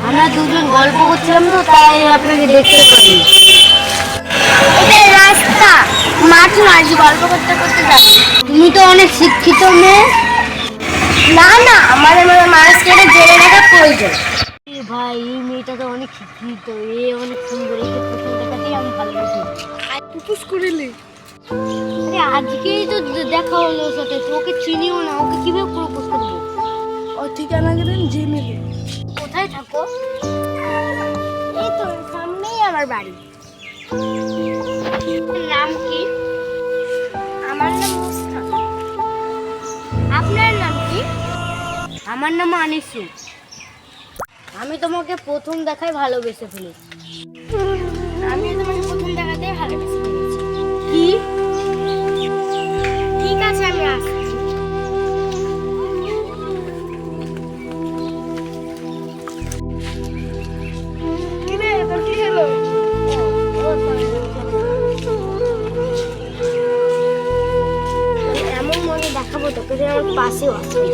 আমরা দুজন গল্প করছিলাম তো তাই আপনাকে দেখতে পারি। এটা রাস্তা, মাছ মাছ গল্প করতে করতে যাচ্ছি। তুমি তো অনেক শিক্ষিত মেয়ে। না না, আমাদের মানুষ কেটে জেনে রাখা প্রয়োজন। ভাই এই মেয়েটা তো অনেক শিক্ষিত, এ অনেক সুন্দর, একে প্রথম দেখাতেই আমি ভালোবাসি। প্রপোজ করিলি? আরে আজকেই তো দেখা হলো ওর সাথে, ওকে চিনিও না, ওকে কিভাবে প্রপোজ করবো? ও ঠিকানা গেলেন জিমেলে। কোথায় থাকো? এই তো সামনেই আমার বাড়ি। নাম কি? আমার নাম মুস্কান। আপনার নাম কি? আমার নাম আনিসু। আমি তোমাকে প্রথম দেখায় ভালোবেসে ফেলেছি। আমি তোমাকে প্রথম দেখাতেই ভালোবেসে ফেলেছি। কি? ঠিক আছে, আমি আসছি। কিরে তোর কি হলো? এমন মনে দেখাবো তোকে যে আমার পাশেও আসবে।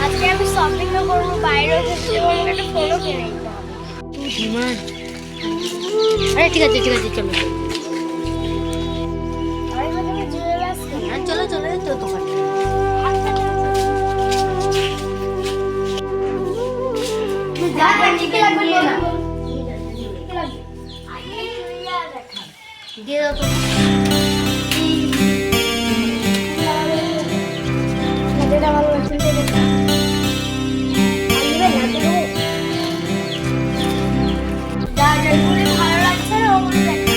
আজকে আমি শপিংও করবো, বাইরেও ঘুরতে যাবো, আমাকে একটা ফোনও কিনে নিতে হবে। আরে ঠিক আছে ঠিক আছে, চলো। চলো চলো, তো দোকান। দিয়ে দাও তো। যেটা ভালো লাগছে সেটা খা। যা যেগুলি ভালো লাগছে না ওগুলো দেখা।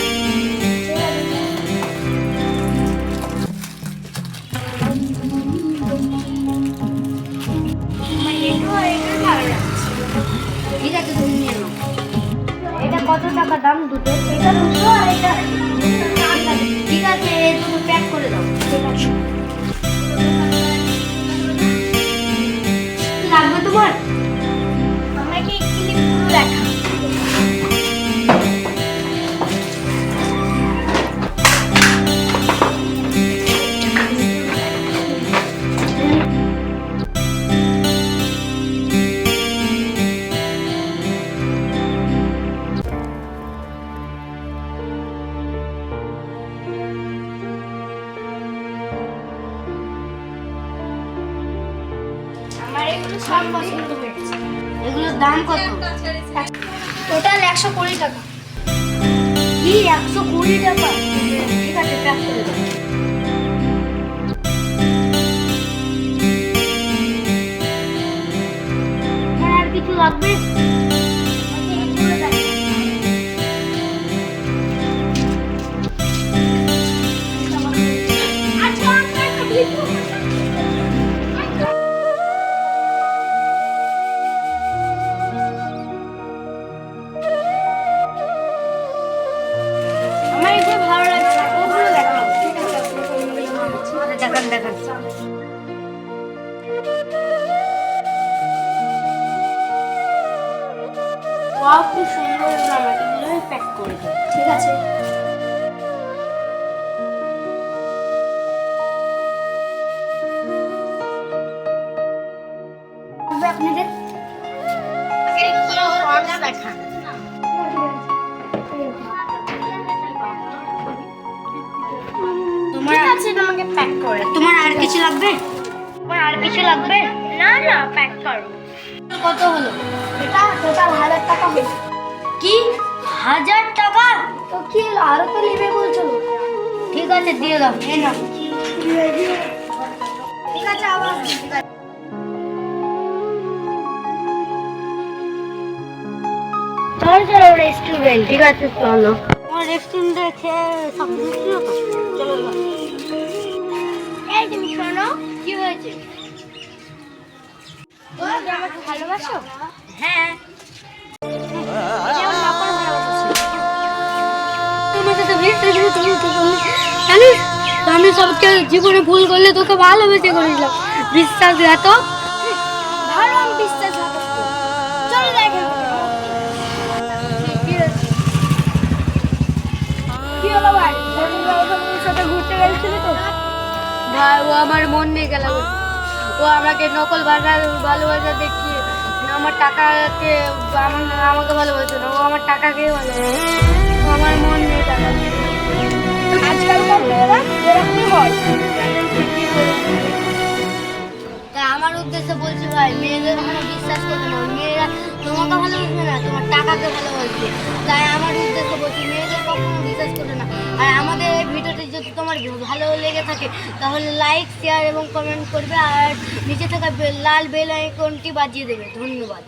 ঠিক আছে, তুমি নিয়ে নাও। এটা কত টাকা দাম দুটো? এটা 200 আর এটা 200। ঠিক আছে, এই দুটো প্যাক করে দাও। ঠিক আছে। লাগবে তোমার? আমাকে ক্লিপগুলো দেখা। আমার এগুলো সব পছন্দ হয়েছে। এগুলোর দাম কত? টোটাল 120 টাকা। কি 120 টাকা? ঠিক আছে, প্যাক করে দাও। আর কিছু লাগবে? আমার এটা ভালো লাগছে, ওগুলো দেখাও। দেখান দেখান। ওয়াও, খুব সুন্দর জামা। এগুলো প্যাক করে দাও। ঠিক আছে। আপনাদের দেখান। তোমার আছে, তোমাকে প্যাক করে। তোমার আর কিছু লাগবে? তোমার আর কিছু লাগবে? না না, প্যাক করো। কত হলো? এটা টোটাল 1000 টাকা হয়েছে। কি 1000 টাকা? তো কি হলো, আরো তো নেবে বলছো? ঠিক আছে, দিয়ে দাও। এই নাও। ঠিক আছে, আবার ঠিক আছে। চলো চলো রেস্টুরেন্ট। ঠিক আছে চলো। তোমার রেস্টুরেন্টে খেয়ে সব কিছু ছিল তো? চলো এবার। এই তুমি শোনো, কি হয়েছে? তুমি কি আমাকে ভালোবাসো? হ্যাঁ। আমি সবকে জীবনে ভুল করলে তোকে ভালোবেসে করেছিলাম, বিশ্বাস এত ভালো, আমি বিশ্বাস চলো দেখে। কি হলো ভাই? সাথে ঘুরতে গেছিলি তো? ভাই ও আমার মন নিয়ে গেল, ও আমাকে নকল ভালোবাসা দেখিয়ে আমার টাকাকে আমাকে ভালোবাসে না, ও আমার টাকাকেই ভালোবাসে, ও আমার মন নিয়ে গেল। আজকালকার মেয়েরা এরকমই হয়। তাই আমার উদ্দেশ্যে বলছি ভাই, মেয়েদের কখনো বিশ্বাস করবে না, মেয়েরা তোমাকে ভালোবাসবে না, তোমার টাকাকে ভালোবাসবে। তাই আমার উদ্দেশ্যে বলছি, মেয়েদের কখনো বিশ্বাস করবে না। আর আমাদের এই ভিডিওটি যদি তোমার ভালো লেগে থাকে তাহলে লাইক, শেয়ার এবং কমেন্ট করবে, আর নিচে থাকা লাল বেল আইকনটি বাজিয়ে দেবে। ধন্যবাদ।